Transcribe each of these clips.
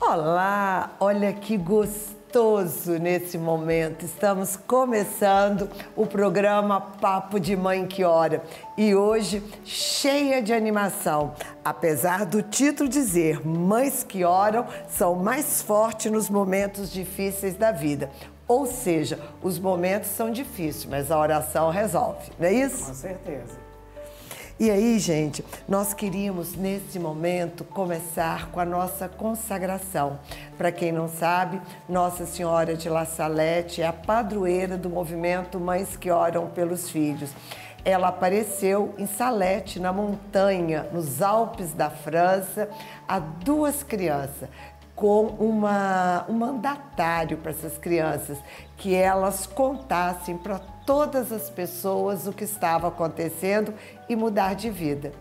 Olá, olha que gostoso nesse momento. Estamos começando o programa Papo de Mãe que Ora e hoje cheia de animação. Apesar do título dizer Mães que Oram são mais fortes nos momentos difíceis da vida. Ou seja, os momentos são difíceis, mas a oração resolve, não é isso? Com certeza. E aí, gente, nós queríamos, nesse momento, começar com a nossa consagração. Para quem não sabe, Nossa Senhora de La Salette é a padroeira do movimento Mães que Oram pelos Filhos. Ela apareceu em Salette, na montanha, nos Alpes da França, a duas crianças, com um mandatário para essas crianças, que elas contassem para todas as pessoas o que estava acontecendo e mudar de vida.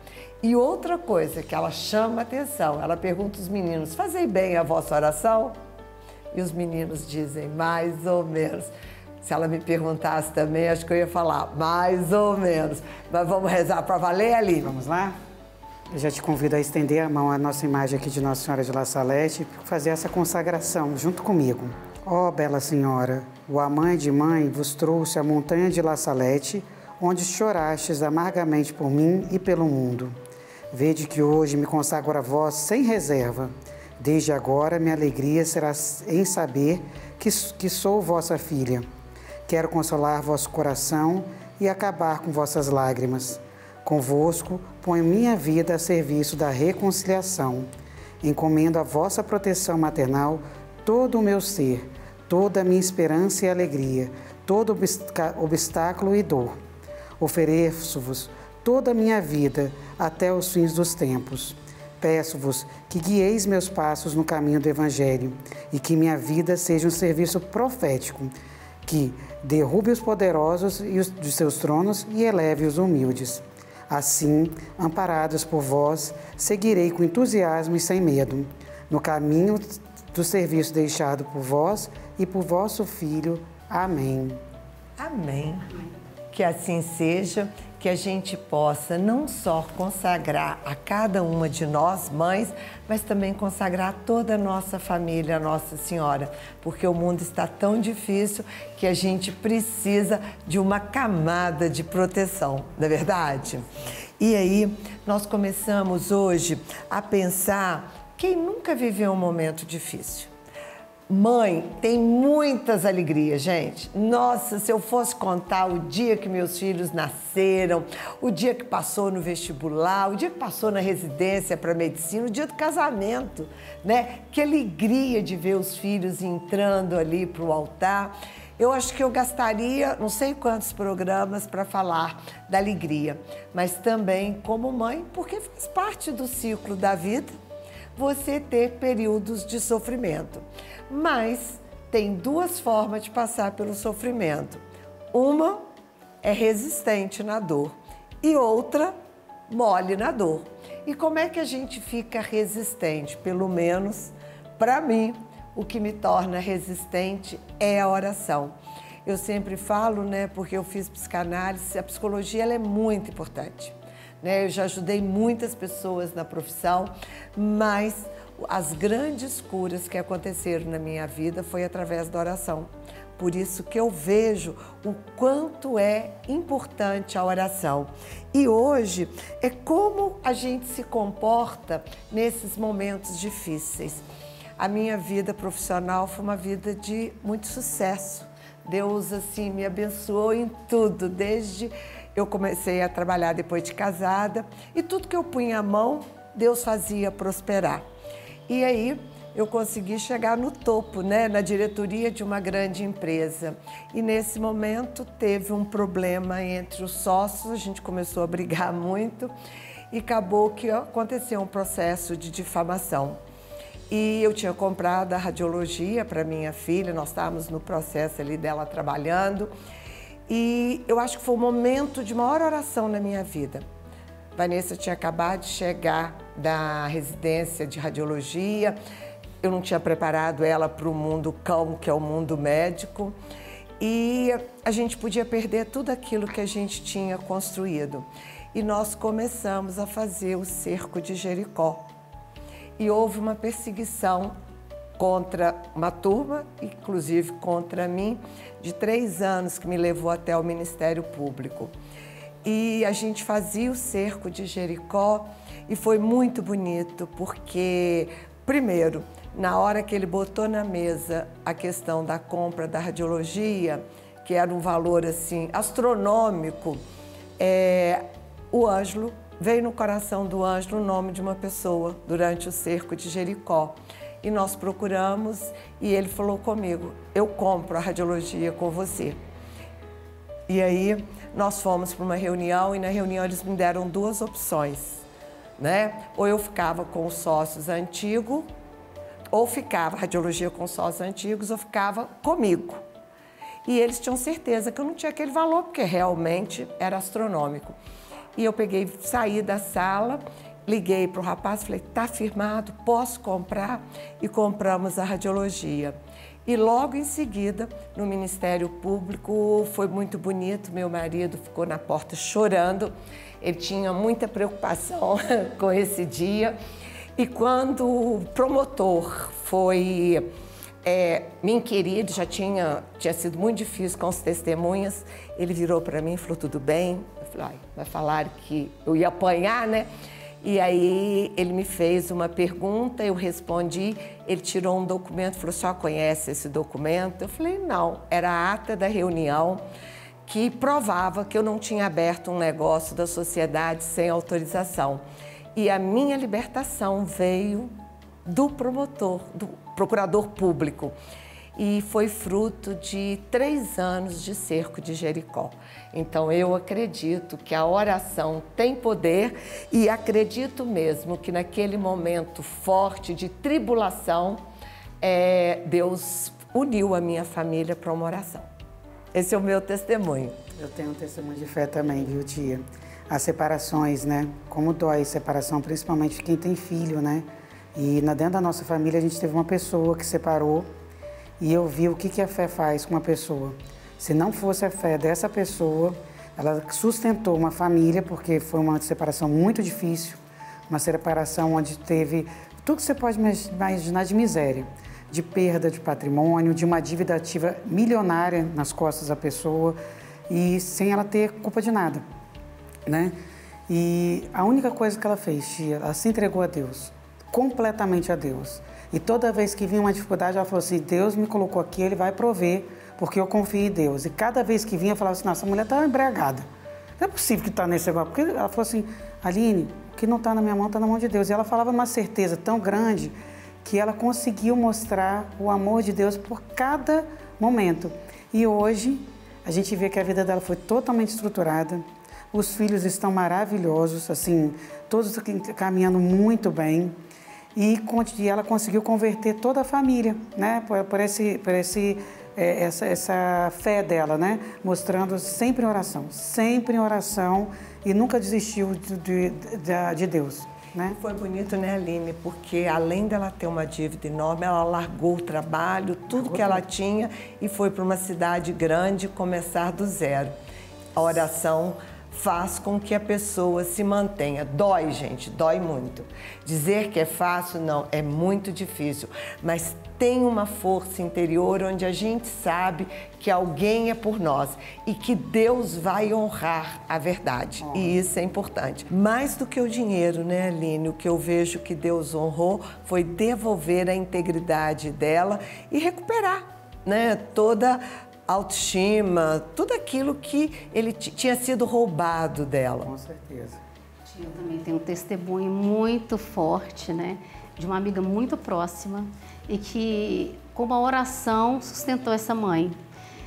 E outra coisa que ela chama a atenção, ela pergunta aos meninos, fazei bem a vossa oração? E os meninos dizem, mais ou menos. Se ela me perguntasse também, acho que eu ia falar, mais ou menos. Mas vamos rezar para valer, ali. Vamos lá? Eu já te convido a estender a mão à nossa imagem aqui de Nossa Senhora de La Salette e fazer essa consagração junto comigo. Ó bela Senhora, a Mãe de Mãe vos trouxe à montanha de La Salette, onde chorastes amargamente por mim e pelo mundo. Vede que hoje me consagro a vós sem reserva. Desde agora minha alegria será em saber que sou vossa filha. Quero consolar vosso coração e acabar com vossas lágrimas. Convosco ponho minha vida a serviço da reconciliação. Encomendo a vossa proteção maternal todo o meu ser, toda a minha esperança e alegria, todo obstáculo e dor. Ofereço-vos toda a minha vida até os fins dos tempos. Peço-vos que guieis meus passos no caminho do Evangelho e que minha vida seja um serviço profético, que derrube os poderosos de seus tronos e eleve os humildes. Assim, amparados por vós, seguirei com entusiasmo e sem medo, no caminho do serviço deixado por vós e por vosso Filho. Amém. Amém. Que assim seja, que a gente possa não só consagrar a cada uma de nós, mães, mas também consagrar toda a nossa família, a Nossa Senhora, porque o mundo está tão difícil que a gente precisa de uma camada de proteção, não é verdade? E aí, nós começamos hoje a pensar quem nunca viveu um momento difícil. Mãe tem muitas alegrias, gente. Nossa, se eu fosse contar o dia que meus filhos nasceram, o dia que passou no vestibular, o dia que passou na residência para medicina, o dia do casamento, né? Que alegria de ver os filhos entrando ali para o altar. Eu acho que eu gastaria não sei quantos programas para falar da alegria, mas também como mãe, porque faz parte do ciclo da vida você ter períodos de sofrimento. Mas tem duas formas de passar pelo sofrimento. Uma é resistente na dor e outra mole na dor. E como é que a gente fica resistente? Pelo menos, para mim, o que me torna resistente é a oração. Eu sempre falo, né, porque eu fiz psicanálise, a psicologia ela é muito importante. Eu já ajudei muitas pessoas na profissão, mas as grandes curas que aconteceram na minha vida foi através da oração. Por isso que eu vejo o quanto é importante a oração. E hoje é como a gente se comporta nesses momentos difíceis. A minha vida profissional foi uma vida de muito sucesso. Deus, assim, me abençoou em tudo, desde eu comecei a trabalhar depois de casada e tudo que eu punha a mão, Deus fazia prosperar. E aí eu consegui chegar no topo, né, na diretoria de uma grande empresa. E nesse momento teve um problema entre os sócios, a gente começou a brigar muito e acabou que aconteceu um processo de difamação. E eu tinha comprado a radiologia para minha filha, nós estávamos no processo ali dela trabalhando. E eu acho que foi um momento de maior oração na minha vida. Vanessa tinha acabado de chegar da residência de radiologia, eu não tinha preparado ela para o mundo cão, que é o mundo médico, e a gente podia perder tudo aquilo que a gente tinha construído. E nós começamos a fazer o cerco de Jericó. E houve uma perseguição contra uma turma, inclusive contra mim, de 3 anos, que me levou até o Ministério Público. E a gente fazia o cerco de Jericó e foi muito bonito, porque, primeiro, na hora que ele botou na mesa a questão da compra da radiologia, que era um valor assim astronômico, o Ângelo, veio no coração do Ângelo o nome de uma pessoa durante o cerco de Jericó. E nós procuramos e ele falou comigo, eu compro a radiologia com você. E aí nós fomos para uma reunião e na reunião eles me deram 2 opções, né? Ou eu ficava com os sócios antigos, ou ficava radiologia com os sócios antigos, ou ficava comigo. E eles tinham certeza que eu não tinha aquele valor, porque realmente era astronômico. E eu peguei, saí da sala, liguei para o rapaz e falei, tá firmado, posso comprar? E compramos a radiologia. E logo em seguida, no Ministério Público, foi muito bonito, meu marido ficou na porta chorando, ele tinha muita preocupação com esse dia. E quando o promotor foi me inquirir, já tinha sido muito difícil com as testemunhas, ele virou para mim e falou, tudo bem? Eu falei, ai, vai falar que eu ia apanhar, né? E aí ele me fez uma pergunta, eu respondi, ele tirou um documento, falou, só conhece esse documento? Eu falei, não, era a ata da reunião que provava que eu não tinha aberto um negócio da sociedade sem autorização. E a minha libertação veio do promotor, do procurador público. E foi fruto de 3 anos de cerco de Jericó. Então eu acredito que a oração tem poder e acredito mesmo que naquele momento forte de tribulação, Deus uniu a minha família para uma oração. Esse é o meu testemunho. Eu tenho um testemunho de fé também, viu, tia? As separações, né? Como dói a separação, principalmente quem tem filho, né? E dentro da nossa família a gente teve uma pessoa que separou e eu vi o que a fé faz com uma pessoa. Se não fosse a fé dessa pessoa, ela sustentou uma família, porque foi uma separação muito difícil, uma separação onde teve tudo que você pode imaginar de miséria, de perda de patrimônio, de uma dívida ativa milionária nas costas da pessoa e sem ela ter culpa de nada, né? E a única coisa que ela fez, tia, ela se entregou a Deus, completamente a Deus. E toda vez que vinha uma dificuldade, ela falou assim, Deus me colocou aqui, Ele vai prover, porque eu confio em Deus. E cada vez que vinha, eu falava assim, nossa, a mulher está embriagada. Não é possível que está nesse negócio. Porque ela falou assim, Aline, o que não está na minha mão, está na mão de Deus. E ela falava numa certeza tão grande que ela conseguiu mostrar o amor de Deus por cada momento. E hoje, a gente vê que a vida dela foi totalmente estruturada. Os filhos estão maravilhosos, assim, todos caminhando muito bem. E ela conseguiu converter toda a família, né? Por essa fé dela, né? Mostrando sempre em oração e nunca desistiu de Deus, né? Foi bonito, né, Aline? Porque além dela ter uma dívida enorme, ela largou o trabalho, tudo que ela tinha e foi para uma cidade grande começar do zero. A oração faz com que a pessoa se mantenha. Dói, gente, dói muito. Dizer que é fácil, não, é muito difícil. Mas tem uma força interior onde a gente sabe que alguém é por nós e que Deus vai honrar a verdade. E isso é importante. Mais do que o dinheiro, né, Aline? O que eu vejo que Deus honrou foi devolver a integridade dela e recuperar, né, toda autoestima, tudo aquilo que ele tinha sido roubado dela. Com certeza. Eu também tenho um testemunho muito forte, né, de uma amiga muito próxima e que, com uma oração, sustentou essa mãe.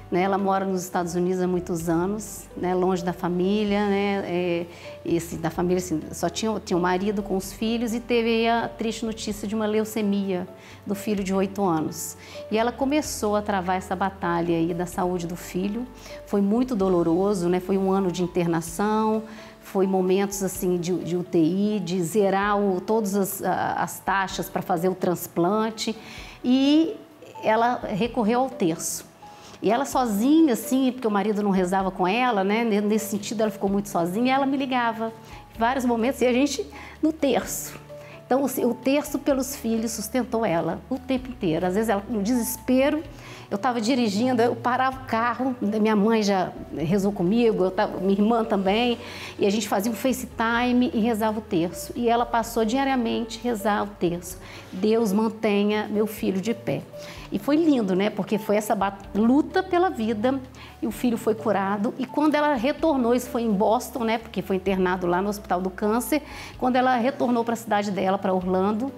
Né, ela mora nos Estados Unidos há muitos anos, né, longe da família, né, da família assim, só tinha um marido com os filhos e teve a triste notícia de uma leucemia do filho de 8 anos. E ela começou a travar essa batalha aí da saúde do filho. Foi muito doloroso, né, foi um ano de internação, foi momentos assim de UTI, de zerar todas as taxas para fazer o transplante e ela recorreu ao terço. E ela sozinha, assim, porque o marido não rezava com ela, né? Nesse sentido ela ficou muito sozinha, e ela me ligava em vários momentos, e a gente no terço. Então, o terço pelos filhos sustentou ela o tempo inteiro. Às vezes, ela, no desespero, eu estava dirigindo, eu parava o carro, minha mãe já rezou comigo, minha irmã também, e a gente fazia um FaceTime e rezava o terço. E ela passou diariamente a rezar o terço. Deus mantenha meu filho de pé. E foi lindo, né? Porque foi essa luta pela vida e o filho foi curado. E quando ela retornou, isso foi em Boston, né? Porque foi internado lá no Hospital do Câncer. Quando ela retornou para a cidade dela, para Orlando,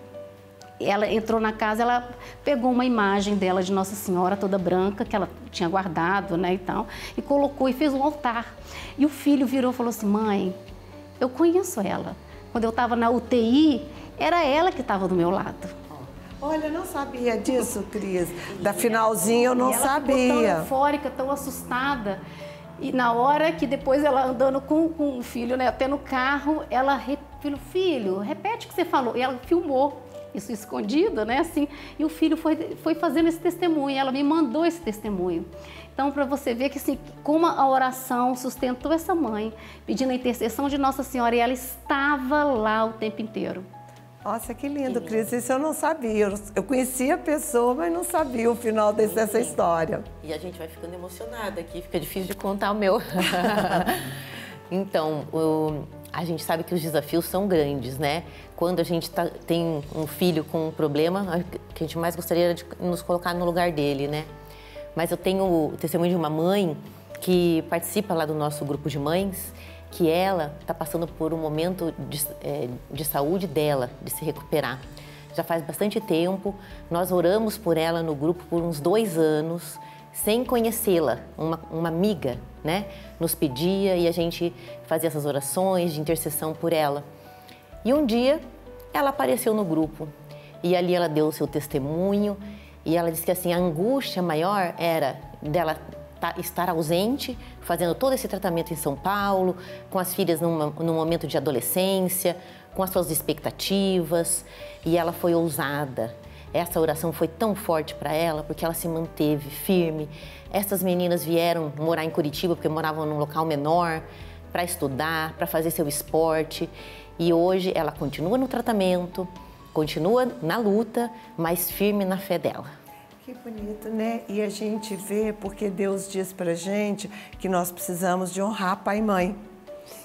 ela entrou na casa, ela pegou uma imagem dela de Nossa Senhora toda branca, que ela tinha guardado, né, e tal, e colocou e fez um altar. E o filho virou e falou assim: mãe, eu conheço ela. Quando eu estava na UTI, era ela que estava do meu lado. Olha, eu não sabia disso, Cris. Da finalzinha eu não sabia. Ela ficou tão eufórica, tão assustada. E na hora que depois ela andando com o filho, né, até no carro, ela falou: filho, repete o que você falou. E ela filmou isso escondido, né, assim. E o filho foi fazendo esse testemunho. Ela me mandou esse testemunho. Então, para você ver que, assim, como a oração sustentou essa mãe, pedindo a intercessão de Nossa Senhora, e ela estava lá o tempo inteiro. Nossa, que lindo, Cris. Isso eu não sabia. Eu conhecia a pessoa, mas não sabia o final dessa história. E a gente vai ficando emocionada aqui, fica difícil de contar o meu. Então, a gente sabe que os desafios são grandes, né? Quando a gente tem um filho com um problema, o que a gente mais gostaria era de nos colocar no lugar dele, né? Mas eu tenho o testemunho de uma mãe que participa lá do nosso grupo de mães, que ela está passando por um momento de saúde dela, de se recuperar. Já faz bastante tempo, nós oramos por ela no grupo por uns 2 anos, sem conhecê-la, uma amiga, né, nos pedia e a gente fazia essas orações de intercessão por ela. E um dia ela apareceu no grupo e ali ela deu o seu testemunho e ela disse que assim, a angústia maior era dela estar ausente, fazendo todo esse tratamento em São Paulo, com as filhas num momento de adolescência, com as suas expectativas, e ela foi ousada. Essa oração foi tão forte para ela, porque ela se manteve firme. Essas meninas vieram morar em Curitiba, porque moravam num local menor, para estudar, para fazer seu esporte, e hoje ela continua no tratamento, continua na luta, mas firme na fé dela. Que bonito, né? E a gente vê, porque Deus diz pra gente que nós precisamos de honrar pai e mãe.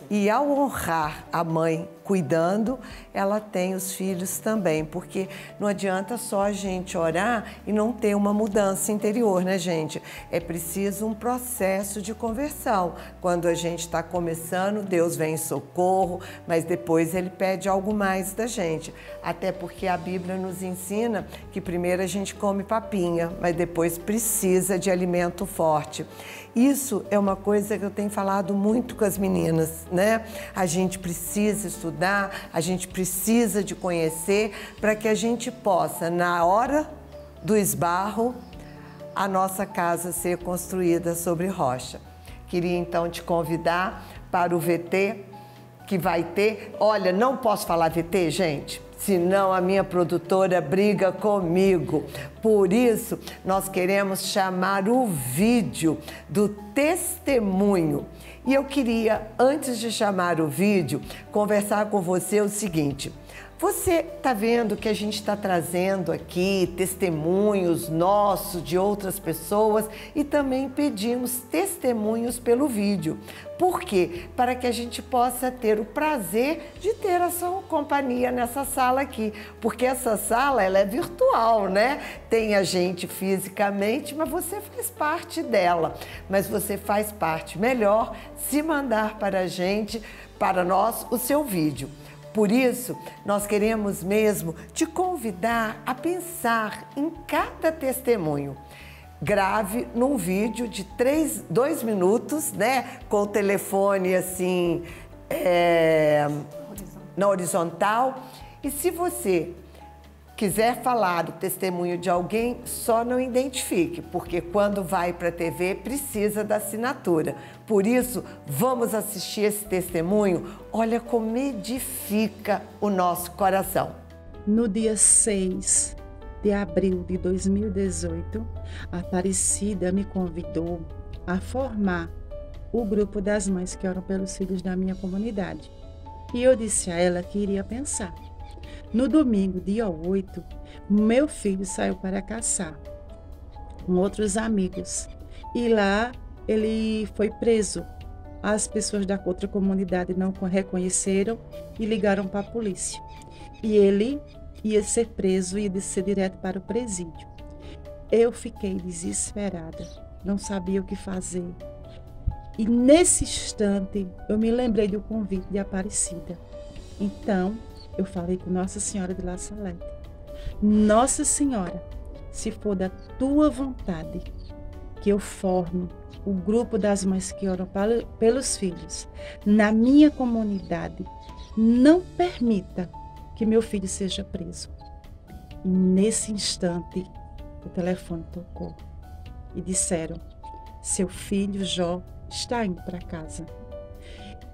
E ao honrar a mãe cuidando, ela tem os filhos também, porque não adianta só a gente orar e não ter uma mudança interior, né, gente? É preciso um processo de conversão. Quando a gente está começando, Deus vem em socorro, mas depois Ele pede algo mais da gente. Até porque a Bíblia nos ensina que primeiro a gente come papinha, mas depois precisa de alimento forte. Isso é uma coisa que eu tenho falado muito com as meninas, né? A gente precisa estudar, a gente precisa de conhecer para que a gente possa, na hora do esbarro, a nossa casa ser construída sobre rocha. Queria então te convidar para o VT que vai ter. Olha, não posso falar VT, gente, senão a minha produtora briga comigo. Por isso, nós queremos chamar o vídeo do testemunho. E eu queria, antes de chamar o vídeo, conversar com você o seguinte. Você está vendo que a gente está trazendo aqui testemunhos nossos, de outras pessoas, e também pedimos testemunhos pelo vídeo. Por quê? Para que a gente possa ter o prazer de ter a sua companhia nessa sala aqui. Porque essa sala, ela é virtual, né? Tem a gente fisicamente, mas você faz parte dela. Mas você faz parte melhor se mandar para a gente, para nós, o seu vídeo. Por isso, nós queremos mesmo te convidar a pensar em cada testemunho. Grave num vídeo de 2 minutos, né? Com o telefone assim, na horizontal. E se você quiser falar o testemunho de alguém, só não identifique, porque quando vai para a TV precisa da assinatura. Por isso, vamos assistir esse testemunho. Olha como edifica o nosso coração. No dia 6 de abril de 2018, a Aparecida me convidou a formar o grupo das mães que oram pelos filhos da minha comunidade. E eu disse a ela que iria pensar. No domingo, dia 8, meu filho saiu para caçar com outros amigos. E lá ele foi preso. As pessoas da outra comunidade não o reconheceram e ligaram para a polícia. E ele ia ser preso e ia ser direto para o presídio. Eu fiquei desesperada, não sabia o que fazer. E nesse instante eu me lembrei do convite de Aparecida. Então eu falei com Nossa Senhora de La Salete: Nossa Senhora, se for da tua vontade que eu forme o grupo das mães que oram pelos filhos na minha comunidade, não permita que meu filho seja preso. E nesse instante o telefone tocou e disseram: seu filho Jó está indo para casa.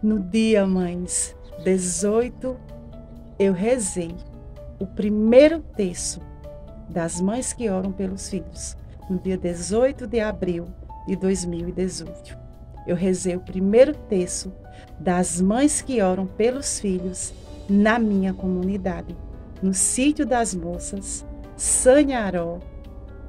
No dia, mães, 18, eu rezei o primeiro terço das mães que oram pelos filhos. No dia 18 de abril de 2018, eu rezei o primeiro terço das mães que oram pelos filhos na minha comunidade, no Sítio das Moças, Sanharó,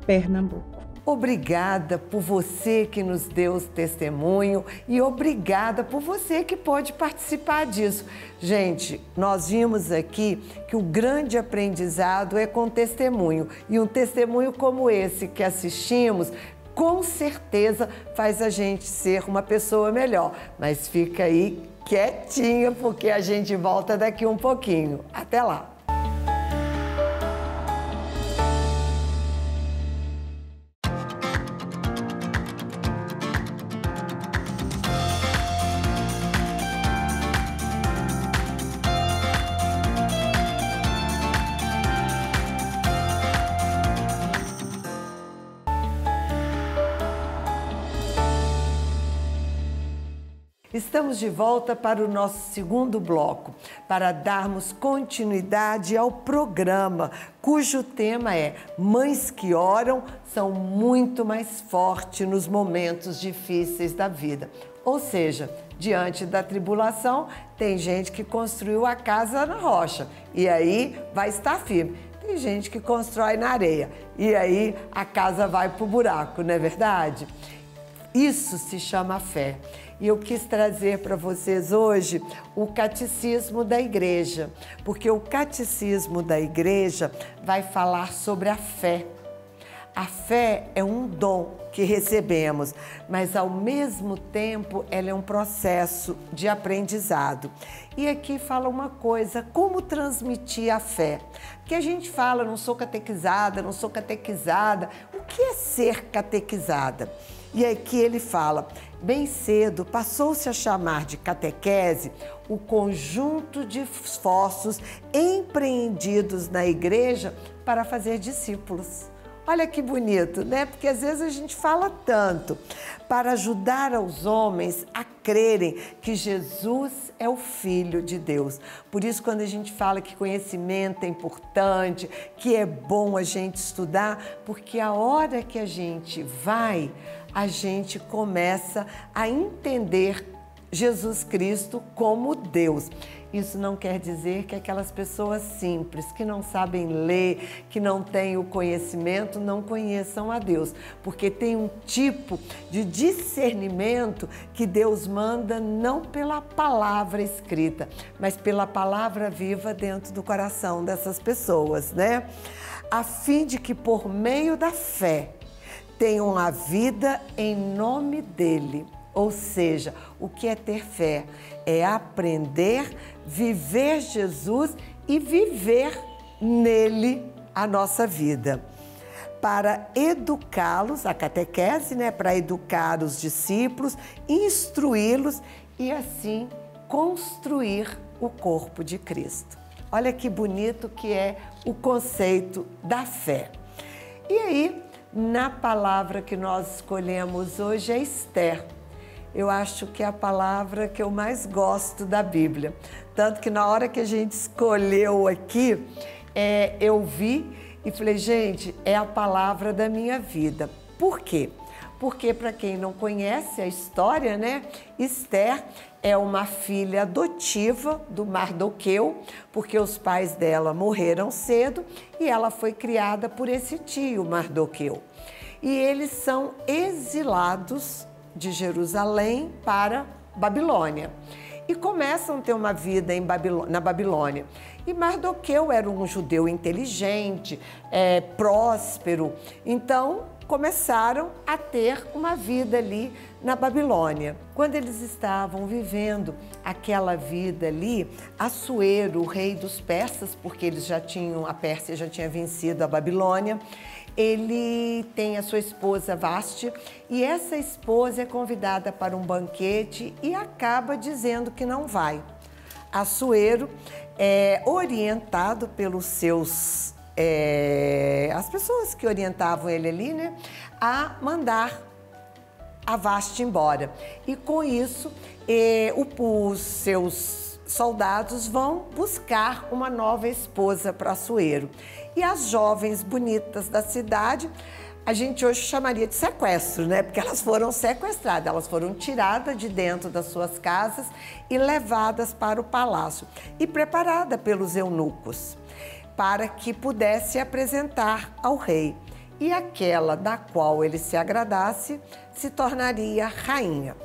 Pernambuco. Obrigada por você que nos deu o testemunho e obrigada por você que pôde participar disso. Gente, nós vimos aqui que o grande aprendizado é com testemunho. E um testemunho como esse que assistimos, com certeza faz a gente ser uma pessoa melhor. Mas fica aí quietinha porque a gente volta daqui um pouquinho. Até lá! Estamos de volta para o nosso segundo bloco, para darmos continuidade ao programa, cujo tema é Mães que Oram são muito mais fortes nos momentos difíceis da vida. Ou seja, diante da tribulação, tem gente que construiu a casa na rocha e aí vai estar firme. Tem gente que constrói na areia e aí a casa vai para o buraco, não é verdade? Isso se chama fé. E eu quis trazer para vocês hoje o Catecismo da Igreja, porque o Catecismo da Igreja vai falar sobre a fé. A fé é um dom que recebemos, mas ao mesmo tempo ela é um processo de aprendizado. E aqui fala uma coisa, como transmitir a fé? Porque a gente fala, não sou catequizada, não sou catequizada. O que é ser catequizada? E aqui ele fala, bem cedo passou-se a chamar de catequese o conjunto de esforços empreendidos na igreja para fazer discípulos. Olha que bonito, né? Porque às vezes a gente fala tanto para ajudar aos homens a crerem que Jesus é o Filho de Deus. Por isso, quando a gente fala que conhecimento é importante, que é bom a gente estudar, porque a hora que a gente vai, a gente começa a entender Jesus Cristo como Deus. Isso não quer dizer que aquelas pessoas simples, que não sabem ler, que não têm o conhecimento, não conheçam a Deus. Porque tem um tipo de discernimento que Deus manda não pela palavra escrita, mas pela palavra viva dentro do coração dessas pessoas, né? A fim de que por meio da fé tenham a vida em nome dele. Ou seja, o que é ter fé? É aprender, viver Jesus e viver nele a nossa vida. Para educá-los, a catequese, né? Para educar os discípulos, instruí-los e assim construir o corpo de Cristo. Olha que bonito que é o conceito da fé. E aí, na palavra que nós escolhemos hoje é Esther. Eu acho que é a palavra que eu mais gosto da Bíblia. Tanto que na hora que a gente escolheu aqui, eu vi e falei, gente, é a palavra da minha vida. Por quê? porque, para quem não conhece a história, né, Esther é uma filha adotiva do Mardoqueu, porque os pais dela morreram cedo e ela foi criada por esse tio Mardoqueu. E eles são exilados de Jerusalém para Babilônia e começam a ter uma vida na Babilônia. E Mardoqueu era um judeu inteligente, próspero, então começaram a ter uma vida ali na Babilônia. Quando eles estavam vivendo aquela vida ali, Assuero, o rei dos persas, porque a Pérsia já tinha vencido a Babilônia, ele tem a sua esposa Vasti e essa esposa é convidada para um banquete e acaba dizendo que não vai. Assuero é orientado pelos seus as pessoas que orientavam ele ali, né, a mandar a Vasti embora. E com isso, os seus soldados vão buscar uma nova esposa para Assuero. E as jovens bonitas da cidade, a gente hoje chamaria de sequestro, né? Porque elas foram sequestradas, elas foram tiradas de dentro das suas casas e levadas para o palácio e preparadas pelos eunucos, para que pudesse apresentar ao rei. E aquela da qual ele se agradasse se tornaria rainha.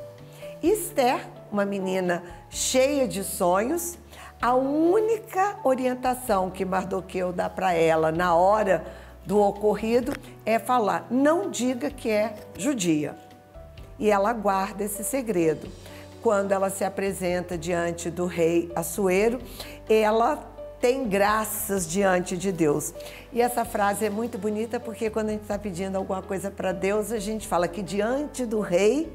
E Esther, uma menina cheia de sonhos, a única orientação que Mardoqueu dá para ela na hora do ocorrido é falar: não diga que é judia. E ela guarda esse segredo. Quando ela se apresenta diante do rei Assuero, ela tem graças diante de Deus. E essa frase é muito bonita porque quando a gente está pedindo alguma coisa para Deus, a gente fala que diante do rei,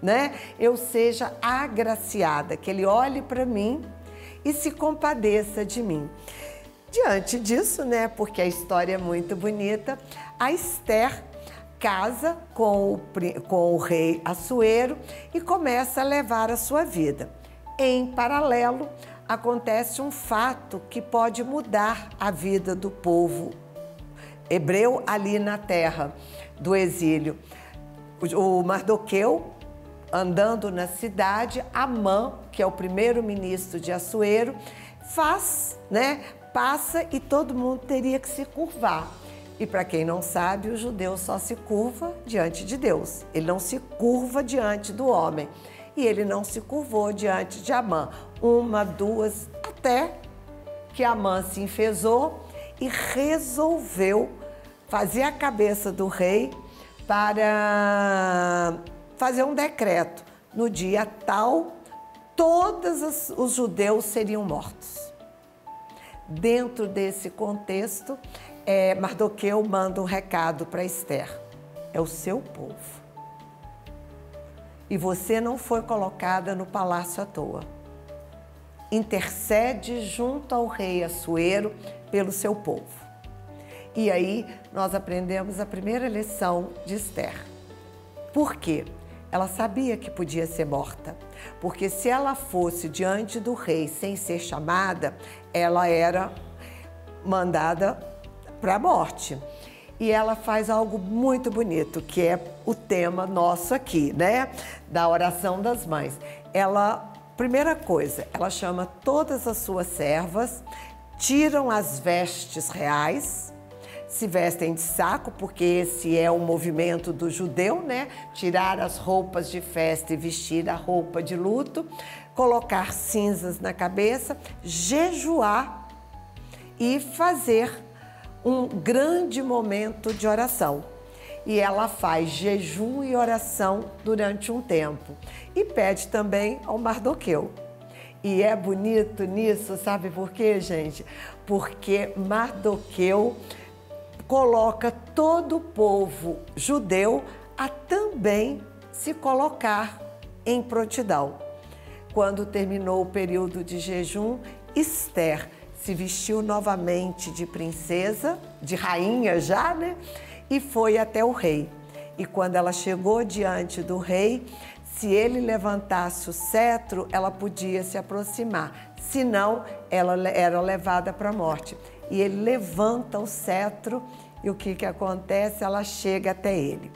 né, eu seja agraciada, que ele olhe para mim e se compadeça de mim. Diante disso, né, porque a história é muito bonita, a Esther casa com o rei Assuero e começa a levar a sua vida. Em paralelo, acontece um fato que pode mudar a vida do povo hebreu ali na terra do exílio. O Mardoqueu, andando na cidade, Amã, que é o primeiro-ministro de Assuero, passa e todo mundo teria que se curvar. E para quem não sabe, o judeu só se curva diante de Deus. Ele não se curva diante do homem. E ele não se curvou diante de Amã. Uma, duas, até que Amã se enfezou e resolveu fazer a cabeça do rei para fazer um decreto. No dia tal, todos os judeus seriam mortos. Dentro desse contexto, Mardoqueu manda um recado para Esther: é o seu povo. E você não foi colocada no palácio à toa. Intercede junto ao rei Assuero pelo seu povo. E aí nós aprendemos a primeira lição de Esther. Por quê? Ela sabia que podia ser morta, porque se ela fosse diante do rei sem ser chamada, ela era mandada para a morte. E ela faz algo muito bonito, que é o tema nosso aqui, né? Da oração das mães. Primeira coisa, ela chama todas as suas servas, tiram as vestes reais, se vestem de saco, porque esse é o movimento do judeu, né? Tirar as roupas de festa e vestir a roupa de luto, colocar cinzas na cabeça, jejuar e fazer um grande momento de oração. E ela faz jejum e oração durante um tempo. E pede também ao Mardoqueu. E é bonito nisso, sabe por quê, gente? Porque Mardoqueu coloca todo o povo judeu a também se colocar em prontidão. Quando terminou o período de jejum, Esther se vestiu novamente de princesa, de rainha já, né? E foi até o rei. E quando ela chegou diante do rei, se ele levantasse o cetro, ela podia se aproximar. Senão, ela era levada para a morte. E ele levanta o cetro e o que acontece? Ela chega até ele.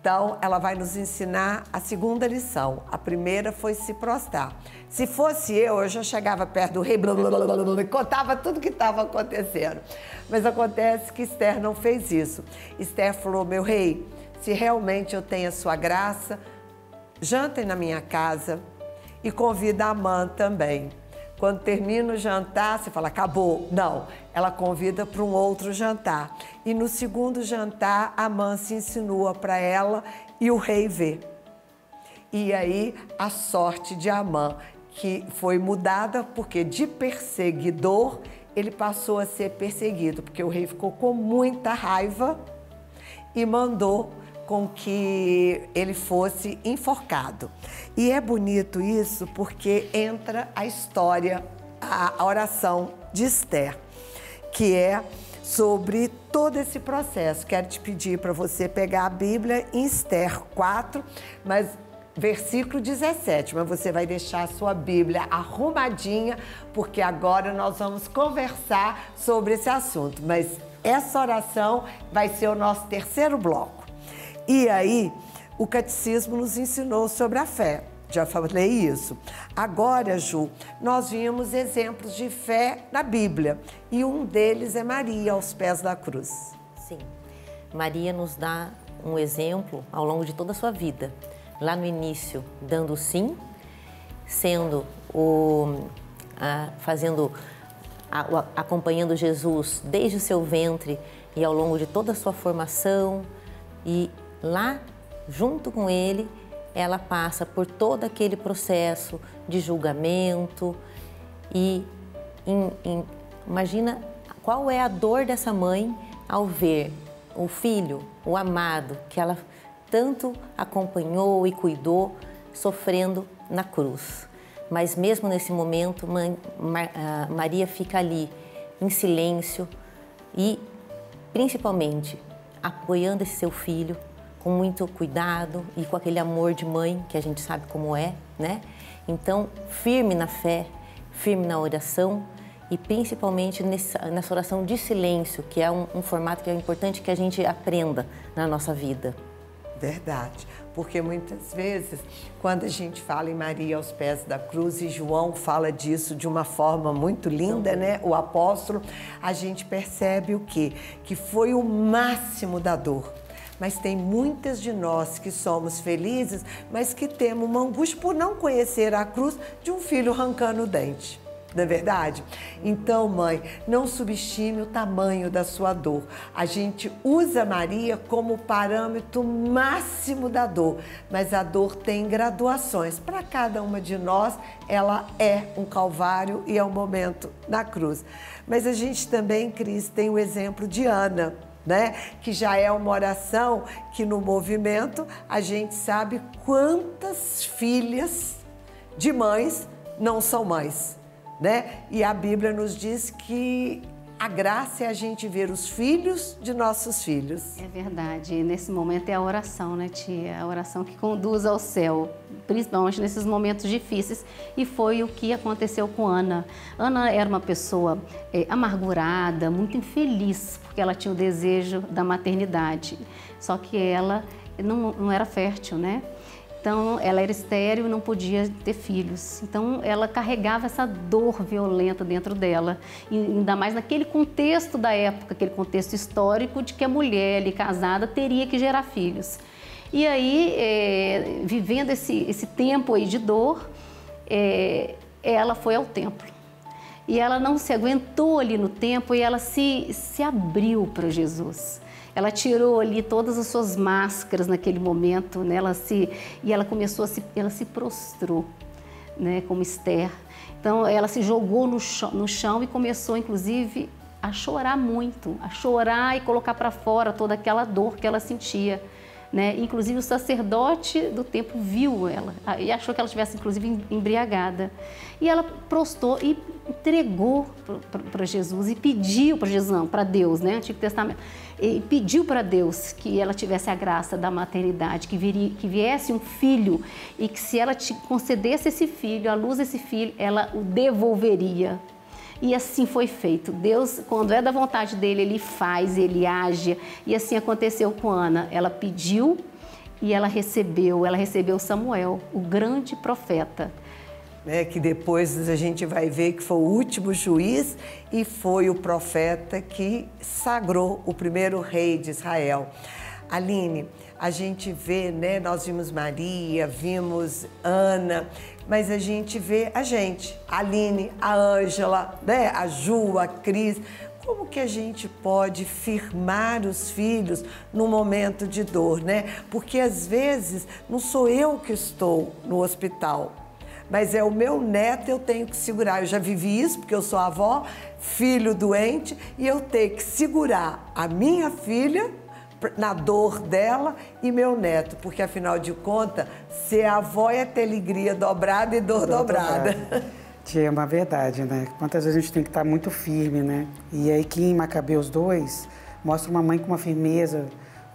Então, ela vai nos ensinar a segunda lição. A primeira foi se prostrar. Se fosse eu já chegava perto do rei, blá, blá, blá, blá, blá, e contava tudo que estava acontecendo. Mas acontece que Esther não fez isso. Esther falou, meu rei, se realmente eu tenho a sua graça, jantem na minha casa e convida a Amã também. Quando termina o jantar, você fala, acabou. Não, ela convida para um outro jantar. E no segundo jantar, Amã se insinua para ela e o rei vê. E aí, a sorte de Amã, que foi mudada porque de perseguidor, ele passou a ser perseguido, porque o rei ficou com muita raiva e mandou com que ele fosse enforcado. E é bonito isso porque entra a história, a oração de Esther, que é sobre todo esse processo. Quero te pedir para você pegar a Bíblia em Esther 4, mas versículo 17, mas você vai deixar a sua Bíblia arrumadinha, porque agora nós vamos conversar sobre esse assunto. Mas essa oração vai ser o nosso terceiro bloco. E aí, o catecismo nos ensinou sobre a fé. Já falei isso. Agora, Ju, nós vimos exemplos de fé na Bíblia. E um deles é Maria, aos pés da cruz. Sim. Maria nos dá um exemplo ao longo de toda a sua vida. Lá no início, dando sim, sendo acompanhando Jesus desde o seu ventre e ao longo de toda a sua formação. E lá, junto com ele, ela passa por todo aquele processo de julgamento e imagina qual é a dor dessa mãe ao ver o filho, o amado, que ela tanto acompanhou e cuidou, sofrendo na cruz. Mas mesmo nesse momento, Maria fica ali em silêncio e, principalmente, apoiando esse seu filho com muito cuidado e com aquele amor de mãe que a gente sabe como é, né? Então, firme na fé, firme na oração e principalmente nessa oração de silêncio, que é um formato que é importante que a gente aprenda na nossa vida. Verdade, porque muitas vezes, quando a gente fala em Maria aos pés da cruz, e João fala disso de uma forma muito linda, né? O apóstolo, a gente percebe o quê? Que foi o máximo da dor. Mas tem muitas de nós que somos felizes, mas que temos uma angústia por não conhecer a cruz de um filho arrancando o dente. Não é verdade? Então, mãe, não subestime o tamanho da sua dor. A gente usa Maria como parâmetro máximo da dor, mas a dor tem graduações. Para cada uma de nós, ela é um calvário e é um momento na cruz. Mas a gente também, Cris, tem o exemplo de Ana, né? Que já é uma oração que no movimento a gente sabe quantas filhas de mães não são mães. Né? E a Bíblia nos diz que a graça é a gente ver os filhos de nossos filhos. É verdade. E nesse momento é a oração, né, tia? A oração que conduz ao céu, principalmente nesses momentos difíceis. E foi o que aconteceu com Ana. Ana era uma pessoa amargurada, muito infeliz, porque ela tinha o desejo da maternidade. Só que ela não era fértil, né? Então, ela era estéril e não podia ter filhos. Então, ela carregava essa dor violenta dentro dela. E ainda mais naquele contexto da época, aquele contexto histórico de que a mulher ali casada teria que gerar filhos. E aí, vivendo esse tempo aí de dor, ela foi ao templo. E ela não se aguentou ali no templo e ela se abriu para Jesus. Ela tirou ali todas as suas máscaras naquele momento, né? Ela se prostrou, né? Como Esther. Então, ela se jogou no chão e começou, inclusive, a chorar muito, a chorar e colocar para fora toda aquela dor que ela sentia, né? Inclusive, o sacerdote do templo viu ela e achou que ela estivesse, inclusive, embriagada. E ela prostrou e entregou para Jesus e pediu para Jesus, não, para Deus, né? Antigo Testamento. E pediu para Deus que ela tivesse a graça da maternidade, que viesse um filho e que se ela te concedesse esse filho, a luz desse filho, ela o devolveria. E assim foi feito. Deus, quando é da vontade dele, ele faz, ele age. E assim aconteceu com Ana. Ela pediu e ela recebeu Samuel, o grande profeta. Que depois a gente vai ver que foi o último juiz e foi o profeta que sagrou o primeiro rei de Israel. Aline, a gente vê, né, nós vimos Maria, vimos Ana, mas a gente vê a Aline, a Ângela, né, a Ju, a Cris. Como que a gente pode firmar os filhos no momento de dor, né? Porque às vezes não sou eu que estou no hospital, mas é o meu neto, eu tenho que segurar. Eu já vivi isso, porque eu sou avó, filho doente, e eu tenho que segurar a minha filha na dor dela e meu neto, porque afinal de contas, ser avó é ter alegria dobrada e dor dobrada. Tia, é uma verdade, né? Quantas vezes a gente tem que estar muito firme, né? E aí que em Macabeus 2 mostra uma mãe com uma firmeza,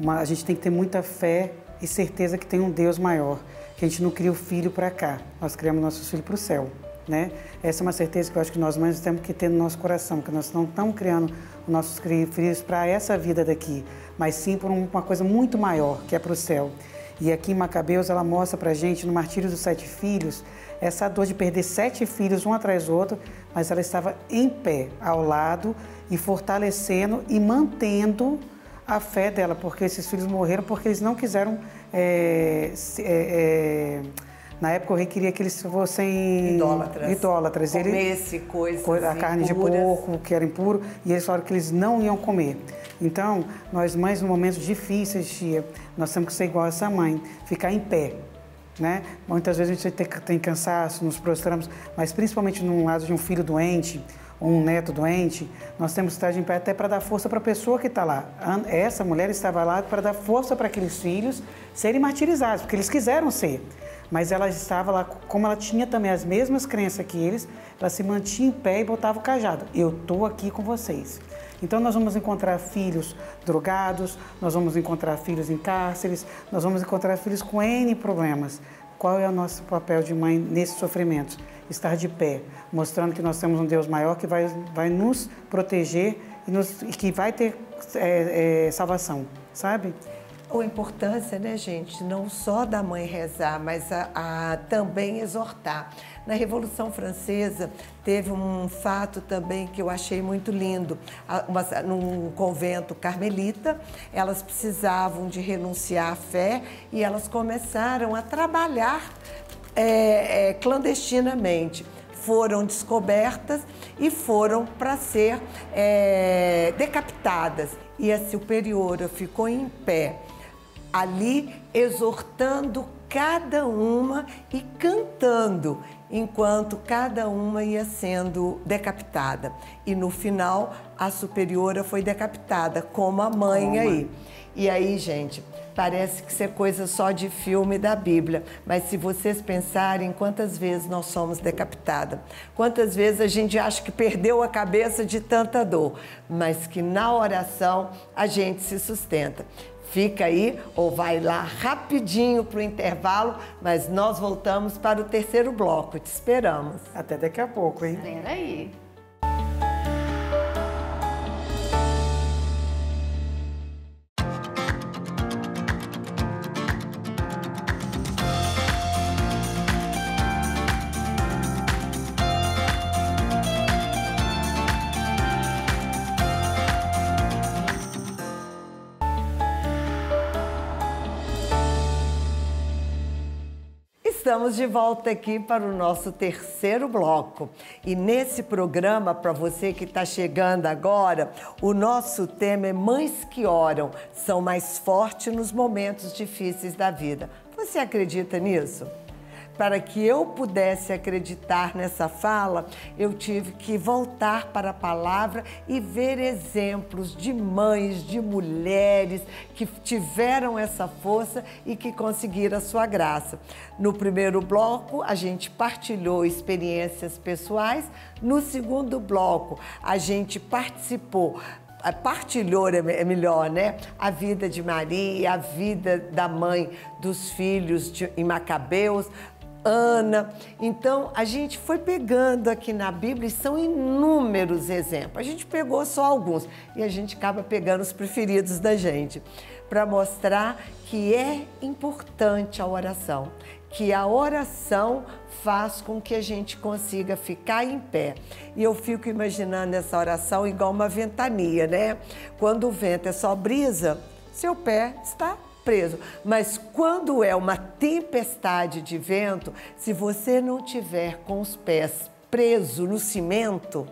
a gente tem que ter muita fé e certeza que tem um Deus maior, que a gente não cria o filho para cá, nós criamos nossos filhos para o céu, né? Essa é uma certeza que eu acho que nós mães temos que ter no nosso coração, que nós não estamos criando os nossos filhos para essa vida daqui, mas sim por uma coisa muito maior, que é para o céu. E aqui em Macabeus ela mostra para a gente, no Martírio dos 7 Filhos, essa dor de perder 7 filhos um atrás do outro, mas ela estava em pé, ao lado, e fortalecendo e mantendo a fé dela, porque esses filhos morreram porque eles não quiseram... na época o rei queria que eles fossem idólatras. Comesse coisas a carne de porco, que era impuro, e eles falaram que eles não iam comer. Então, nós mães, em momentos difíceis, tia, nós temos que ser igual a essa mãe, ficar em pé, né? Muitas vezes a gente tem cansaço, nos prostramos, mas principalmente no lado de um filho doente, ou um neto doente, nós temos que estar de pé até para dar força para a pessoa que está lá. Essa mulher estava lá para dar força para aqueles filhos serem martirizados, porque eles quiseram ser. Mas ela estava lá, como ela tinha também as mesmas crenças que eles, ela se mantinha em pé e botava o cajado. Eu estou aqui com vocês. Então nós vamos encontrar filhos drogados, nós vamos encontrar filhos em cárceres, nós vamos encontrar filhos com N problemas. Qual é o nosso papel de mãe nesse sofrimento? Estar de pé, mostrando que nós temos um Deus maior que vai nos proteger e que vai ter salvação, sabe? A importância, né, gente, não só da mãe rezar, mas a também exortar. Na Revolução Francesa, teve um fato também que eu achei muito lindo. Num convento carmelita, elas precisavam de renunciar à fé e elas começaram a trabalhar clandestinamente. Foram descobertas e foram para ser decapitadas. E a superiora ficou em pé, ali exortando cada uma e cantando, enquanto cada uma ia sendo decapitada. E no final, a superiora foi decapitada, como a mãe aí. E aí, gente, parece que isso é coisa só de filme da Bíblia, mas se vocês pensarem quantas vezes nós somos decapitadas, quantas vezes a gente acha que perdeu a cabeça de tanta dor, mas que na oração a gente se sustenta. Fica aí ou vai lá rapidinho para o intervalo, mas nós voltamos para o terceiro bloco. Te esperamos. Até daqui a pouco, hein? Espera aí. Estamos de volta aqui para o nosso terceiro bloco. E nesse programa, para você que está chegando agora, o nosso tema é Mães que Oram, são mais fortes nos momentos difíceis da vida. Você acredita nisso? Para que eu pudesse acreditar nessa fala, eu tive que voltar para a palavra e ver exemplos de mães, de mulheres que tiveram essa força e que conseguiram a sua graça. No primeiro bloco, a gente partilhou experiências pessoais. No segundo bloco, a gente partilhou, é melhor, né? A vida de Maria, a vida da mãe dos filhos em Macabeus, Ana. Então, a gente foi pegando aqui na Bíblia, e são inúmeros exemplos. A gente pegou só alguns e a gente acaba pegando os preferidos da gente. para mostrar que é importante a oração, que a oração faz com que a gente consiga ficar em pé. E eu fico imaginando essa oração igual uma ventania, né? Quando o vento é só brisa, seu pé está preso. Mas quando é uma tempestade de vento, se você não tiver com os pés presos no cimento,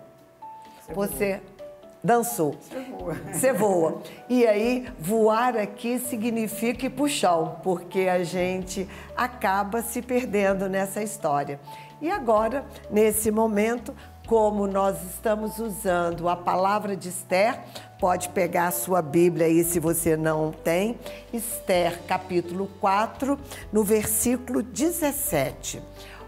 você dançou. Você voa. E aí, voar aqui significa ir pro chão, porque a gente acaba se perdendo nessa história. E agora, nesse momento, como nós estamos usando a palavra de Esther, pode pegar a sua Bíblia aí se você não tem, Esther, capítulo 4, no versículo 17.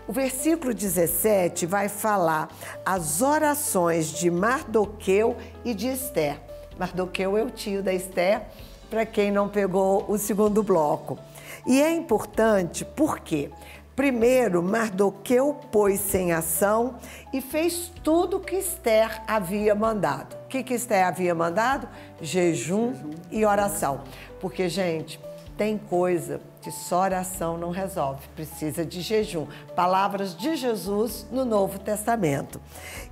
O versículo 17 vai falar as orações de Mardoqueu e de Esther. Mardoqueu é o tio da Esther, para quem não pegou o segundo bloco. E é importante porque, primeiro, Mardoqueu pôs-se em ação e fez tudo o que Esther havia mandado. O que Esther havia mandado? Jejum e oração. Porque, gente, tem coisa que só oração não resolve, precisa de jejum. Palavras de Jesus no Novo Testamento.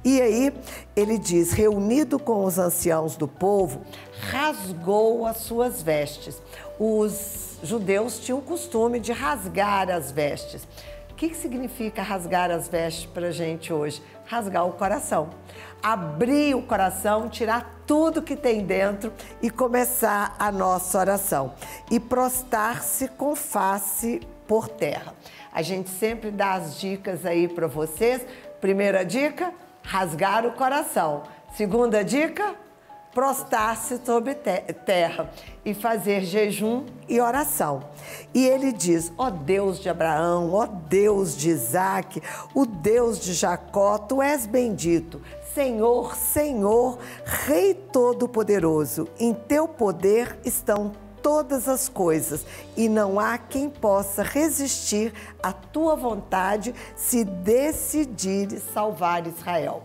E aí ele diz, reunido com os anciãos do povo, rasgou as suas vestes. Os judeus tinham o costume de rasgar as vestes. O que significa rasgar as vestes para a gente hoje? Rasgar o coração. Abrir o coração, tirar tudo que tem dentro e começar a nossa oração. E prostrar-se com face por terra. A gente sempre dá as dicas aí para vocês. Primeira dica, rasgar o coração. Segunda dica, prostrar-se sobre terra e fazer jejum e oração. E ele diz, ó Deus de Abraão, ó Deus de Isaque, o Deus de Jacó, tu és bendito. Senhor, Senhor, Rei Todo-Poderoso, em teu poder estão todas as coisas e não há quem possa resistir à tua vontade se decidires salvar Israel.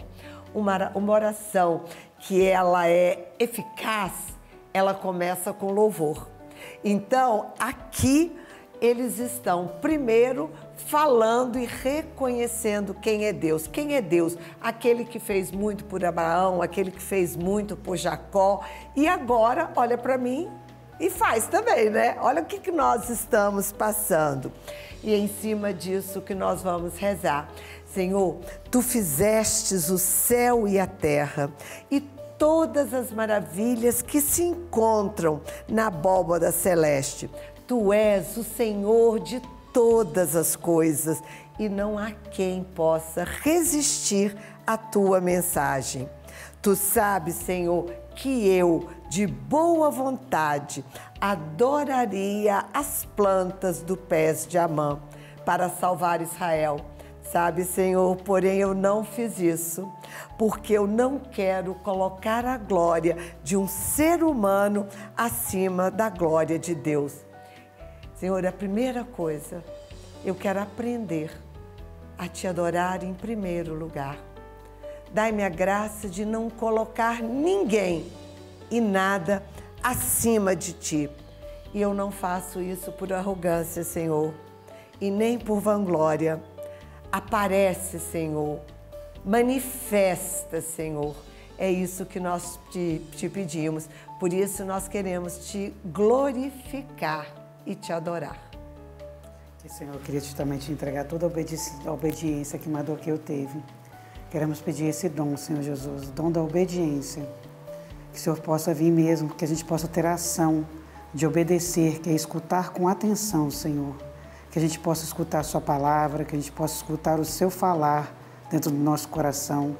Uma oração que ela é eficaz, ela começa com louvor. Então, aqui eles estão primeiro falando e reconhecendo quem é Deus. Quem é Deus? Aquele que fez muito por Abraão, aquele que fez muito por Jacó. E agora, olha para mim e faz também, né? Olha o que nós estamos passando. E é em cima disso que nós vamos rezar. Senhor, tu fizestes o céu e a terra e todas as maravilhas que se encontram na abóbada celeste. Tu és o Senhor de todas as coisas e não há quem possa resistir à tua mensagem. Tu sabes, Senhor, que eu, de boa vontade, adoraria as plantas do pés de Amã para salvar Israel. Sabe, Senhor, porém eu não fiz isso, porque eu não quero colocar a glória de um ser humano acima da glória de Deus. Senhor, a primeira coisa, eu quero aprender a te adorar em primeiro lugar. Dai-me a graça de não colocar ninguém e nada acima de ti. E eu não faço isso por arrogância, Senhor, e nem por vanglória. Aparece, Senhor, manifesta, Senhor. É isso que nós te pedimos. Por isso nós queremos te glorificar e te adorar. Senhor, eu queria também te entregar toda a obediência que Mardoqueu teve. Queremos pedir esse dom, Senhor Jesus, o dom da obediência. Que o Senhor possa vir mesmo, que a gente possa ter a ação de obedecer, que é escutar com atenção, Senhor. Que a gente possa escutar a sua palavra, que a gente possa escutar o seu falar dentro do nosso coração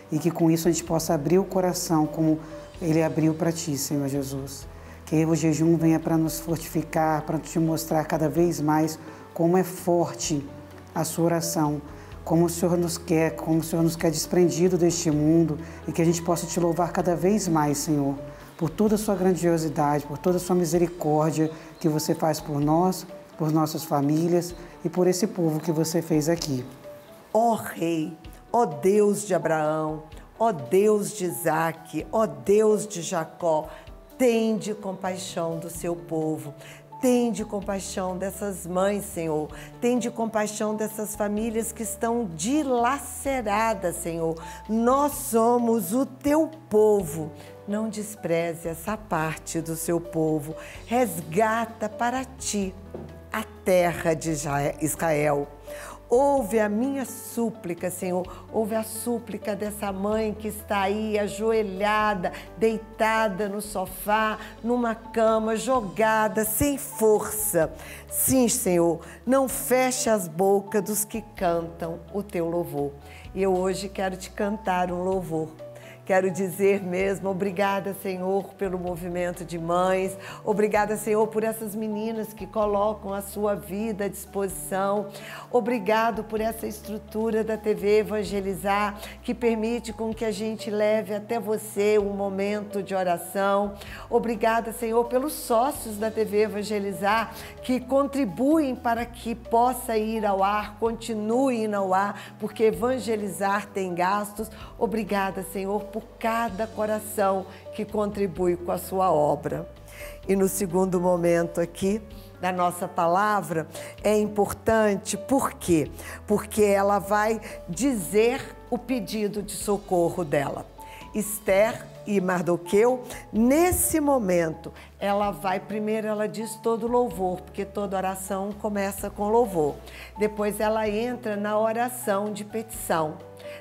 e que com isso a gente possa abrir o coração como ele abriu para ti, Senhor Jesus. Que o jejum venha para nos fortificar, para te mostrar cada vez mais como é forte a sua oração, como o Senhor nos quer, como o Senhor nos quer desprendido deste mundo e que a gente possa te louvar cada vez mais, Senhor, por toda a sua grandiosidade, por toda a sua misericórdia que você faz por nós, por nossas famílias e por esse povo que você fez aqui. Ó Rei, ó Deus de Abraão, ó Deus de Isaque, ó Deus de Jacó, tende compaixão do seu povo. Tende compaixão dessas mães, Senhor. Tende compaixão dessas famílias que estão dilaceradas, Senhor. Nós somos o teu povo. Não despreze essa parte do seu povo. Resgata para ti a terra de Israel. Ouve a minha súplica, Senhor. Ouve a súplica dessa mãe que está aí ajoelhada, deitada no sofá, numa cama, jogada, sem força. Sim, Senhor, não feche as bocas dos que cantam o teu louvor. E eu hoje quero te cantar um louvor. Quero dizer mesmo, obrigada, Senhor, pelo movimento de mães. Obrigada, Senhor, por essas meninas que colocam a sua vida à disposição. Obrigado por essa estrutura da TV Evangelizar, que permite com que a gente leve até você um momento de oração. Obrigada, Senhor, pelos sócios da TV Evangelizar, que contribuem para que possa ir ao ar, continue indo ao ar, porque evangelizar tem gastos. Obrigada, Senhor, por cada coração que contribui com a sua obra. E no segundo momento aqui da nossa palavra é importante, por quê? Porque ela vai dizer o pedido de socorro dela. Esther e Mardoqueu, nesse momento, primeiro ela diz todo louvor, porque toda oração começa com louvor. Depois ela entra na oração de petição.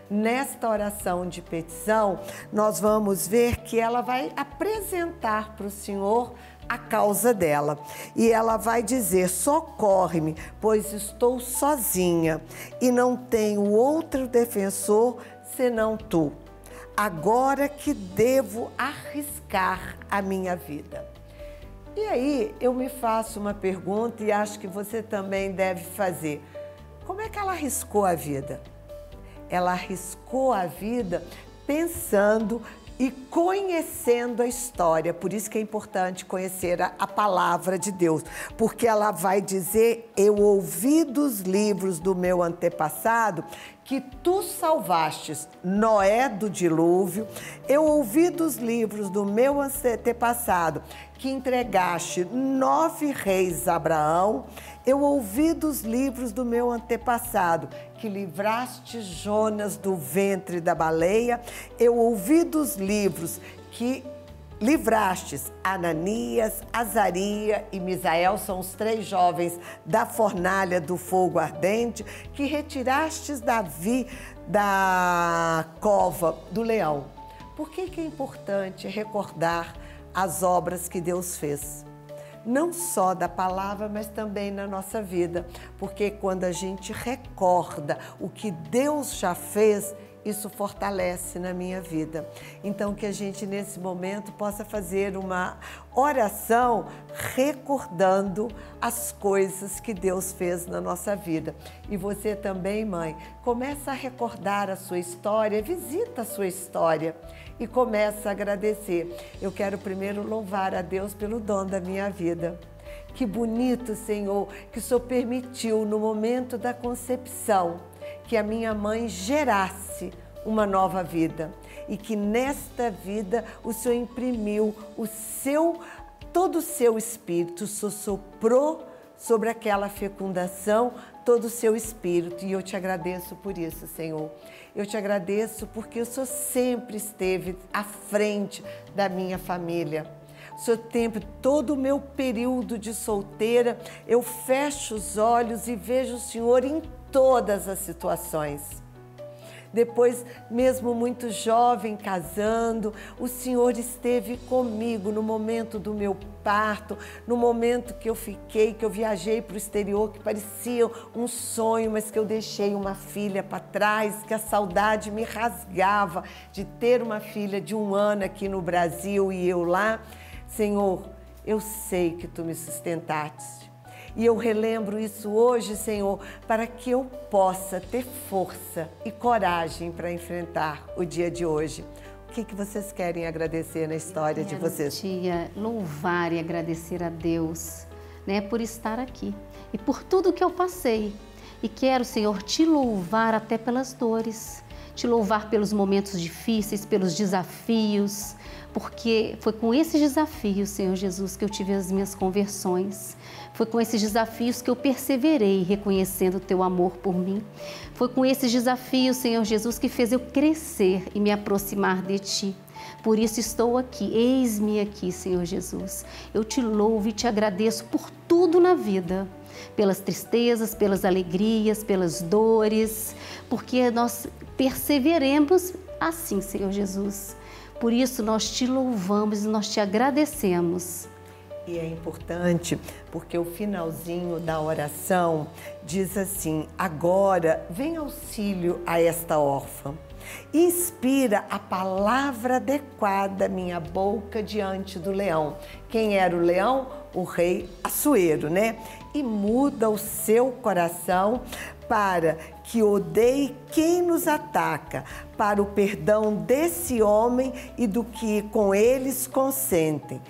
Nesta oração de petição, nós vamos ver que ela vai apresentar para o Senhor a causa dela. E ela vai dizer: socorre-me, pois estou sozinha e não tenho outro defensor senão tu. Agora que devo arriscar a minha vida. E aí eu me faço uma pergunta e acho que você também deve fazer. Como é que ela arriscou a vida? Ela arriscou a vida pensando e conhecendo a história. Por isso que é importante conhecer a palavra de Deus, porque ela vai dizer: eu ouvi dos livros do meu antepassado que tu salvastes Noé do dilúvio. Eu ouvi dos livros do meu antepassado que entregaste 9 reis a Abraão. Eu ouvi dos livros do meu antepassado que livraste Jonas do ventre da baleia. Eu ouvi dos livros que livrastes Ananias, Azaria e Misael, são os 3 jovens da fornalha do fogo ardente, que retirastes Davi da cova do leão. Por que é importante recordar as obras que Deus fez? Não só da palavra, mas também na nossa vida, porque quando a gente recorda o que Deus já fez, isso fortalece na minha vida. Então, que a gente nesse momento possa fazer uma oração recordando as coisas que Deus fez na nossa vida. E você também, mãe, começa a recordar a sua história, visita a sua história e começa a agradecer. Eu quero primeiro louvar a Deus pelo dom da minha vida. Que bonito, Senhor, que o Senhor permitiu no momento da concepção que a minha mãe gerasse uma nova vida e que nesta vida o Senhor imprimiu todo o seu espírito, soprou sobre aquela fecundação todo o seu espírito, e eu te agradeço por isso, Senhor. Eu te agradeço porque o Senhor sempre esteve à frente da minha família. O Senhor, todo o meu período de solteira, eu fecho os olhos e vejo o Senhor em todas as situações. Depois, mesmo muito jovem, casando, o Senhor esteve comigo no momento do meu parto, no momento que eu viajei para o exterior, que parecia um sonho, mas que eu deixei uma filha para trás, que a saudade me rasgava de ter uma filha de 1 ano aqui no Brasil e eu lá. Senhor, eu sei que tu me sustentaste. E eu relembro isso hoje, Senhor, para que eu possa ter força e coragem para enfrentar o dia de hoje. O que vocês querem agradecer na história de vocês? Tia, louvar e agradecer a Deus, né, por estar aqui e por tudo que eu passei. E quero, Senhor, te louvar até pelas dores te louvar pelos momentos difíceis, pelos desafios, porque foi com esses desafios, Senhor Jesus, que eu tive as minhas conversões. Foi com esses desafios que eu perseverei, reconhecendo o teu amor por mim. Foi com esses desafios, Senhor Jesus, que fez eu crescer e me aproximar de ti. Por isso estou aqui, eis-me aqui, Senhor Jesus. Eu te louvo e te agradeço por tudo na vida, pelas tristezas, pelas alegrias, pelas dores, porque nós perseveremos assim, Senhor Jesus. Por isso nós te louvamos e nós te agradecemos. E é importante porque o finalzinho da oração diz assim: agora vem auxílio a esta órfã. Inspira a palavra adequada minha boca diante do leão. Quem era o leão? O rei Assuero, né? E muda o seu coração para que odeie quem nos ataca, para o perdão desse homem e do que com eles consentem.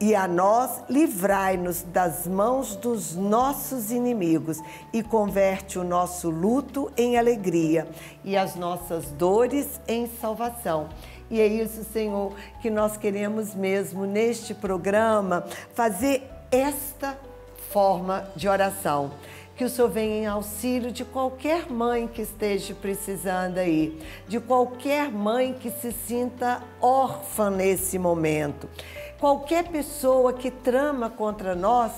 E a nós, livrai-nos das mãos dos nossos inimigos e converte o nosso luto em alegria e as nossas dores em salvação. E é isso, Senhor, que nós queremos mesmo neste programa fazer esta forma de oração. Que o Senhor venha em auxílio de qualquer mãe que esteja precisando aí, de qualquer mãe que se sinta órfã nesse momento. Qualquer pessoa que trama contra nós,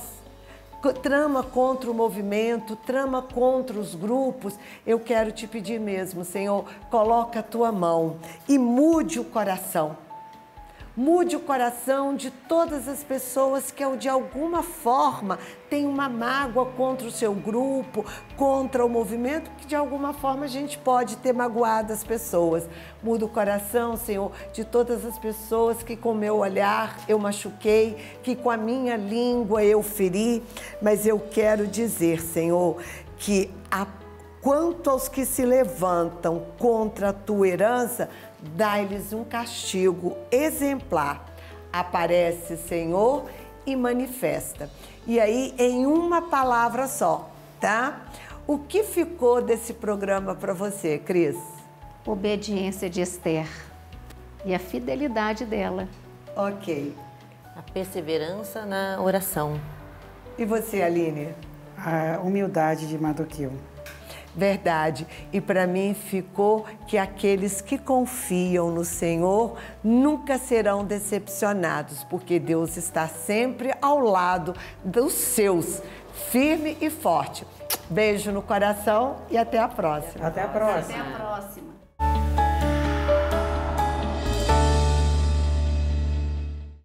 trama contra o movimento, trama contra os grupos, eu quero te pedir mesmo, Senhor, coloca a tua mão e mude o coração. Mude o coração de todas as pessoas que de alguma forma têm uma mágoa contra o seu grupo, contra o movimento, que de alguma forma a gente pode ter magoado as pessoas. Muda o coração, Senhor, de todas as pessoas que com meu olhar eu machuquei, que com a minha língua eu feri, mas eu quero dizer, Senhor, que quanto aos que se levantam contra a tua herança, dai-lhes um castigo exemplar. Aparece, Senhor, e manifesta. E aí, em uma palavra só, tá? O que ficou desse programa para você, Cris? Obediência de Esther e a fidelidade dela. Ok. A perseverança na oração. E você, Aline? A humildade de Mardoqueu. Verdade. E para mim ficou que aqueles que confiam no Senhor nunca serão decepcionados, porque Deus está sempre ao lado dos seus, firme e forte. Beijo no coração e até a próxima. Até a próxima. Até a próxima.